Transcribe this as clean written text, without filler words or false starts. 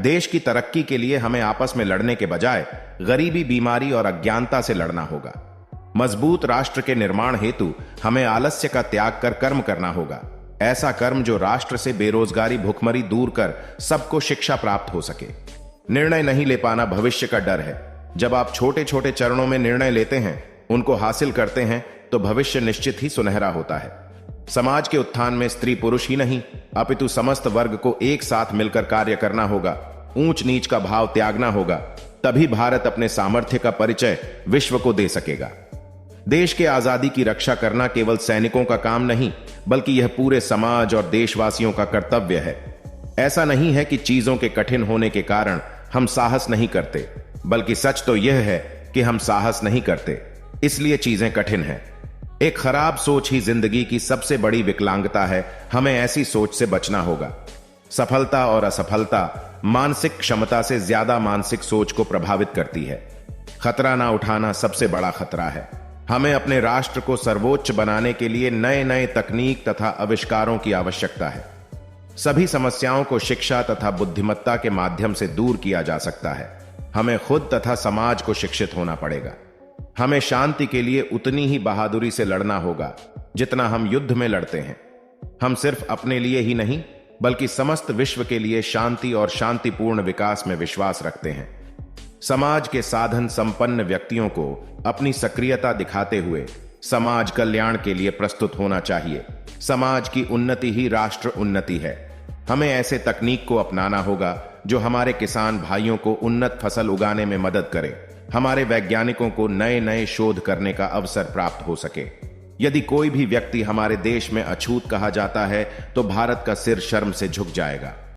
देश की तरक्की के लिए हमें आपस में लड़ने के बजाय गरीबी, बीमारी और अज्ञानता से लड़ना होगा। मजबूत राष्ट्र के निर्माण हेतु हमें आलस्य का त्याग कर कर्म करना होगा। ऐसा कर्म जो राष्ट्र से बेरोजगारी, भुखमरी दूर कर सबको शिक्षा प्राप्त हो सके। निर्णय नहीं ले पाना भविष्य का डर है। जब आप छोटे छोटे चरणों में निर्णय लेते हैं, उनको हासिल करते हैं, तो भविष्य निश्चित ही सुनहरा होता है। समाज के उत्थान में स्त्री पुरुष ही नहीं, अपितु समस्त वर्ग को एक साथ मिलकर कार्य करना होगा। ऊंच नीच का भाव त्यागना होगा। तभी भारत अपने सामर्थ्य का परिचय विश्व को दे सकेगा। देश के आजादी की रक्षा करना केवल सैनिकों का काम नहीं, बल्कि यह पूरे समाज और देशवासियों का कर्तव्य है। ऐसा नहीं है कि चीजों के कठिन होने के कारण हम साहस नहीं करते, बल्कि सच तो यह है कि हम साहस नहीं करते, इसलिए चीजें कठिन हैं। एक खराब सोच ही जिंदगी की सबसे बड़ी विकलांगता है। हमें ऐसी सोच से बचना होगा। सफलता और असफलता मानसिक क्षमता से ज्यादा मानसिक सोच को प्रभावित करती है। खतरा ना उठाना सबसे बड़ा खतरा है। हमें अपने राष्ट्र को सर्वोच्च बनाने के लिए नए नए तकनीक तथा आविष्कारों की आवश्यकता है। सभी समस्याओं को शिक्षा तथा बुद्धिमत्ता के माध्यम से दूर किया जा सकता है। हमें खुद तथा समाज को शिक्षित होना पड़ेगा। हमें शांति के लिए उतनी ही बहादुरी से लड़ना होगा जितना हम युद्ध में लड़ते हैं। हम सिर्फ अपने लिए ही नहीं, बल्कि समस्त विश्व के लिए शांति और शांतिपूर्ण विकास में विश्वास रखते हैं। समाज के साधन संपन्न व्यक्तियों को अपनी सक्रियता दिखाते हुए समाज कल्याण के लिए प्रस्तुत होना चाहिए। समाज की उन्नति ही राष्ट्र उन्नति है। हमें ऐसे तकनीक को अपनाना होगा जो हमारे किसान भाइयों को उन्नत फसल उगाने में मदद करे, हमारे वैज्ञानिकों को नए नए शोध करने का अवसर प्राप्त हो सके। यदि कोई भी व्यक्ति हमारे देश में अछूत कहा जाता है, तो भारत का सिर शर्म से झुक जाएगा।